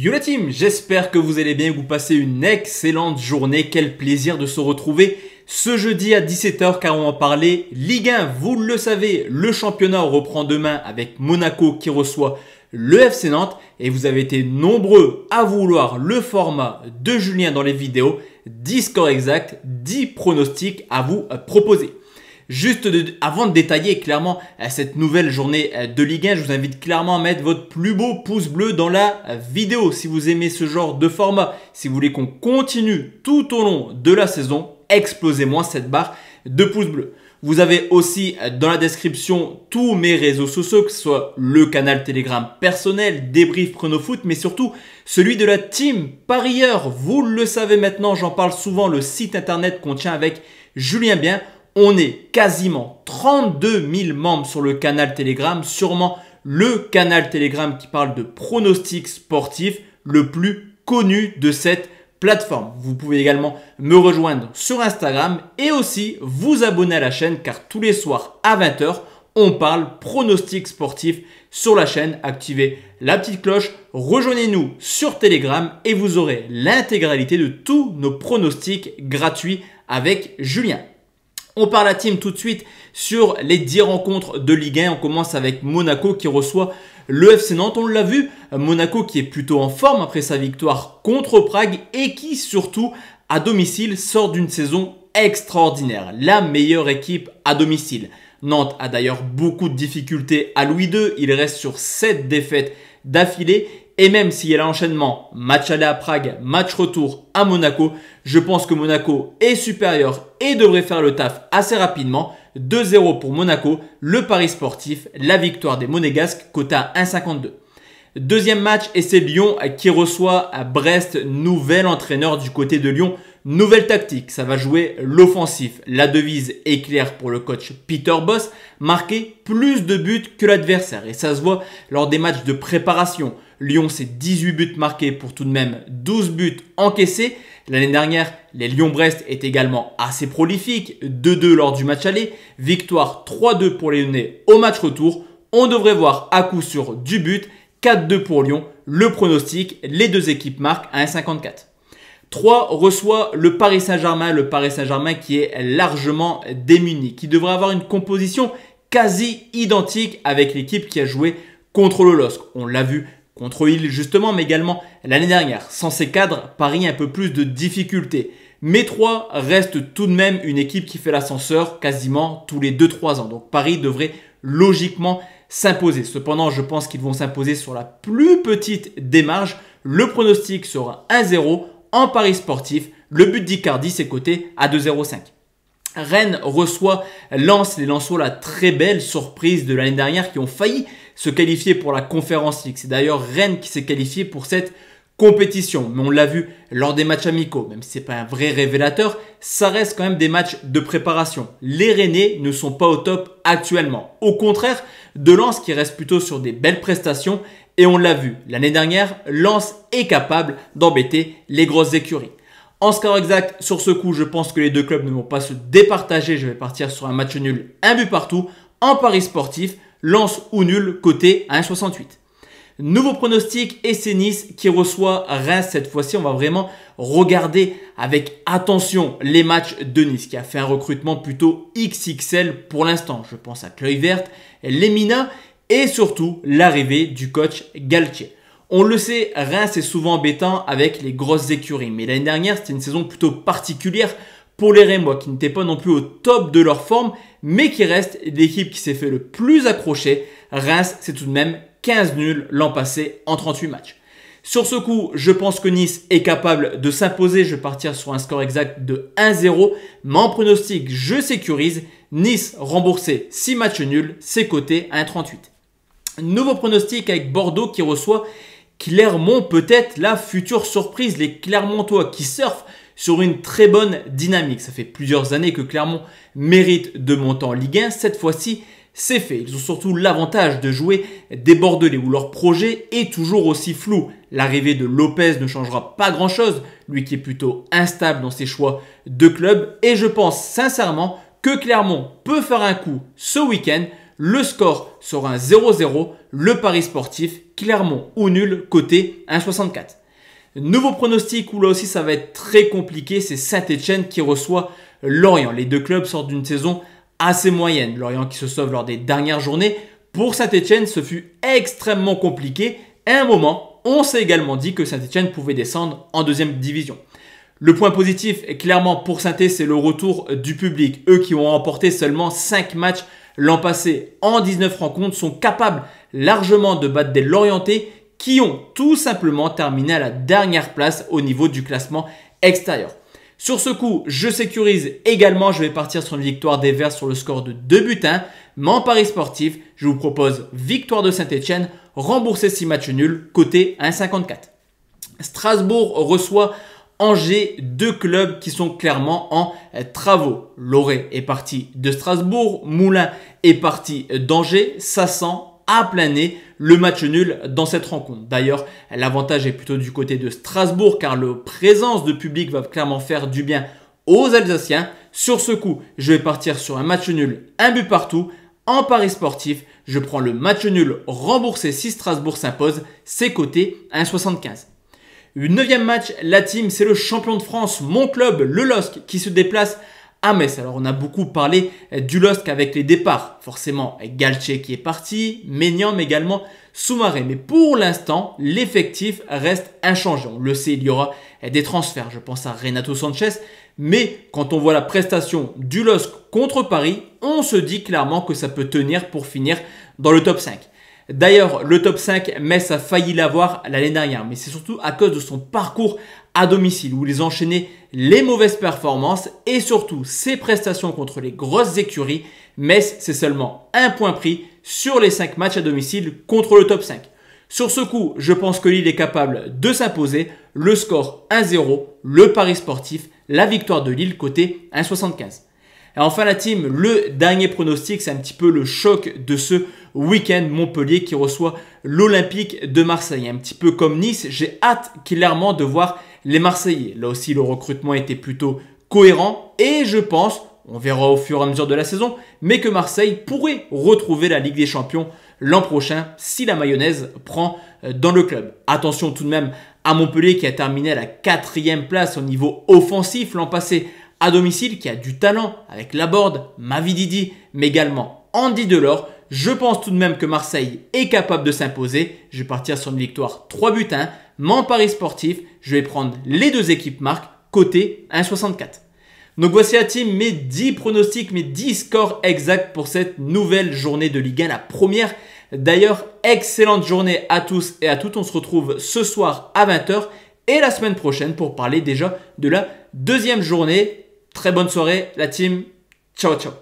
Yo la team, j'espère que vous allez bien et que vous passez une excellente journée. Quel plaisir de se retrouver ce jeudi à 17 h car on va parler Ligue 1. Vous le savez, le championnat reprend demain avec Monaco qui reçoit le FC Nantes. Et vous avez été nombreux à vouloir le format de Julien dans les vidéos. 10 scores exacts, 10 pronostics à vous proposer. Juste avant de détailler clairement cette nouvelle journée de Ligue 1, je vous invite clairement à mettre votre plus beau pouce bleu dans la vidéo. Si vous aimez ce genre de format, si vous voulez qu'on continue tout au long de la saison, explosez-moi cette barre de pouces bleus. Vous avez aussi dans la description tous mes réseaux sociaux, que ce soit le canal Telegram personnel, Débrief Pronofoot, mais surtout celui de la team Parieur. Vous le savez maintenant, j'en parle souvent, le site internet qu'on tient avec Julien Bien. On est quasiment 32 000 membres sur le canal Telegram, sûrement le canal Telegram qui parle de pronostics sportifs le plus connu de cette plateforme. Vous pouvez également me rejoindre sur Instagram et aussi vous abonner à la chaîne car tous les soirs à 20 h, on parle pronostics sportifs sur la chaîne. Activez la petite cloche, rejoignez-nous sur Telegram et vous aurez l'intégralité de tous nos pronostics gratuits avec Julien. On part la team tout de suite sur les 10 rencontres de Ligue 1. On commence avec Monaco qui reçoit le FC Nantes. On l'a vu, Monaco qui est plutôt en forme après sa victoire contre Prague et qui surtout à domicile sort d'une saison extraordinaire. La meilleure équipe à domicile. Nantes a d'ailleurs beaucoup de difficultés à Louis II. Il reste sur 7 défaites d'affilée. Et même s'il y a l'enchaînement, match aller à Prague, match retour à Monaco, je pense que Monaco est supérieur et devrait faire le taf assez rapidement. 2-0 pour Monaco, le pari sportif, la victoire des Monégasques, coté à 1,52. Deuxième match et c'est Lyon qui reçoit à Brest, nouvel entraîneur du côté de Lyon. Nouvelle tactique, ça va jouer l'offensif. La devise est claire pour le coach Peter Bosz, marquer plus de buts que l'adversaire. Et ça se voit lors des matchs de préparation. Lyon, c'est 18 buts marqués pour tout de même 12 buts encaissés. L'année dernière, les Lyon-Brest est également assez prolifique. 2-2 lors du match aller. Victoire 3-2 pour les Lyonnais au match retour. On devrait voir à coup sûr du but. 4-2 pour Lyon. Le pronostic, les deux équipes marquent à 1,54. 3 reçoit le Paris Saint-Germain. Le Paris Saint-Germain qui est largement démuni, qui devrait avoir une composition quasi identique avec l'équipe qui a joué contre le LOSC. On l'a vu contre Lille justement, mais également l'année dernière. Sans ces cadres, Paris a un peu plus de difficultés. Mais 3 reste tout de même une équipe qui fait l'ascenseur quasiment tous les 2-3 ans. Donc Paris devrait logiquement s'imposer. Cependant, je pense qu'ils vont s'imposer sur la plus petite des marges. Le pronostic sera 1-0 en pari sportif. Le but d'Icardi, c'est coté à 2,05. Rennes reçoit Lens. Les Lensois, la très belle surprise de l'année dernière qui ont failli se qualifier pour la Conference League. C'est d'ailleurs Rennes qui s'est qualifié pour cette compétition. Mais on l'a vu lors des matchs amicaux. Même si ce n'est pas un vrai révélateur, ça reste quand même des matchs de préparation. Les Rennais ne sont pas au top actuellement. Au contraire de Lens qui reste plutôt sur des belles prestations. Et on l'a vu l'année dernière, Lens est capable d'embêter les grosses écuries. En score exact, sur ce coup, je pense que les deux clubs ne vont pas se départager. Je vais partir sur un match nul, un but partout. En pari sportif, Lens ou nul, coté à 1,68. Nouveau pronostic et c'est Nice qui reçoit Reims. Cette fois-ci, on va vraiment regarder avec attention les matchs de Nice qui a fait un recrutement plutôt XXL pour l'instant. Je pense à Cleuil Verte, Lemina et surtout l'arrivée du coach Galtier. On le sait, Reims est souvent embêtant avec les grosses écuries. Mais l'année dernière, c'était une saison plutôt particulière pour les Rémois qui n'étaient pas non plus au top de leur forme, mais qui reste l'équipe qui s'est fait le plus accrocher. Reims, c'est tout de même 15 nuls l'an passé en 38 matchs. Sur ce coup, je pense que Nice est capable de s'imposer. Je vais partir sur un score exact de 1-0. Mais en pronostic, je sécurise. Nice remboursé 6 matchs nuls, c'est coté à 1,38. Nouveau pronostic avec Bordeaux qui reçoit Clermont, peut-être la future surprise. Les Clermontois qui surfent sur une très bonne dynamique. Ça fait plusieurs années que Clermont mérite de monter en Ligue 1. Cette fois-ci, c'est fait. Ils ont surtout l'avantage de jouer des Bordelais où leur projet est toujours aussi flou. L'arrivée de Lopez ne changera pas grand-chose, lui qui est plutôt instable dans ses choix de club. Et je pense sincèrement que Clermont peut faire un coup ce week-end. Le score sera un 0-0. Le pari sportif, Clermont ou nul, côté 1,64. Nouveau pronostic où là aussi ça va être très compliqué, c'est Saint-Etienne qui reçoit Lorient. Les deux clubs sortent d'une saison assez moyenne. Lorient qui se sauve lors des dernières journées. Pour Saint-Etienne, ce fut extrêmement compliqué. À un moment, on s'est également dit que Saint-Etienne pouvait descendre en deuxième division. Le point positif, clairement, pour Saint-Etienne, c'est le retour du public. Eux qui ont remporté seulement 5 matchs l'an passé en 19 rencontres sont capables largement de battre des Lorientais qui ont tout simplement terminé à la dernière place au niveau du classement extérieur. Sur ce coup, je sécurise également. Je vais partir sur une victoire des Verts sur le score de 2-1. Mais en pari sportif, je vous propose victoire de Saint-Etienne, rembourser 6 matchs nuls, côté 1,54. Strasbourg reçoit Angers, deux clubs qui sont clairement en travaux. Loré est parti de Strasbourg, Moulin est parti d'Angers. Ça sent à plein nez le match nul dans cette rencontre. D'ailleurs, l'avantage est plutôt du côté de Strasbourg car la présence de public va clairement faire du bien aux Alsaciens. Sur ce coup, je vais partir sur un match nul, un but partout. En pari sportif, je prends le match nul remboursé si Strasbourg s'impose. C'est coté 1,75. Une 9e match, la team, c'est le champion de France, mon club, le LOSC, qui se déplace à Metz. Alors, on a beaucoup parlé du LOSC avec les départs. Forcément, Galtier qui est parti, Maignan, mais également Soumaré. Mais pour l'instant, l'effectif reste inchangé. On le sait, il y aura des transferts. Je pense à Renato Sanchez. Mais quand on voit la prestation du LOSC contre Paris, on se dit clairement que ça peut tenir pour finir dans le top 5. D'ailleurs, le top 5, Metz a failli l'avoir l'année dernière, mais c'est surtout à cause de son parcours à domicile où ils enchaînaient les mauvaises performances et surtout ses prestations contre les grosses écuries. Metz, c'est seulement un point pris sur les 5 matchs à domicile contre le top 5. Sur ce coup, je pense que Lille est capable de s'imposer. Le score 1-0, le pari sportif, la victoire de Lille côté 1,75. Et enfin la team, le dernier pronostic, c'est un petit peu le choc de ce week-end. Montpellier qui reçoit l'Olympique de Marseille. Un petit peu comme Nice, j'ai hâte clairement de voir les Marseillais. Là aussi, le recrutement était plutôt cohérent et je pense, on verra au fur et à mesure de la saison, mais que Marseille pourrait retrouver la Ligue des Champions l'an prochain si la mayonnaise prend dans le club. Attention tout de même à Montpellier qui a terminé à la 4e place au niveau offensif l'an passé à domicile, qui a du talent avec Laborde, Mavididi, mais également Andy Delors. Je pense tout de même que Marseille est capable de s'imposer. Je vais partir sur une victoire 3-1. Mais en pari sportif, je vais prendre les deux équipes marques côté 1,64. Donc voici la team, mes 10 pronostics, mes 10 scores exacts pour cette nouvelle journée de Ligue 1, la première. D'ailleurs, excellente journée à tous et à toutes. On se retrouve ce soir à 20 h et la semaine prochaine pour parler déjà de la deuxième journée. Très bonne soirée la team. Ciao ciao.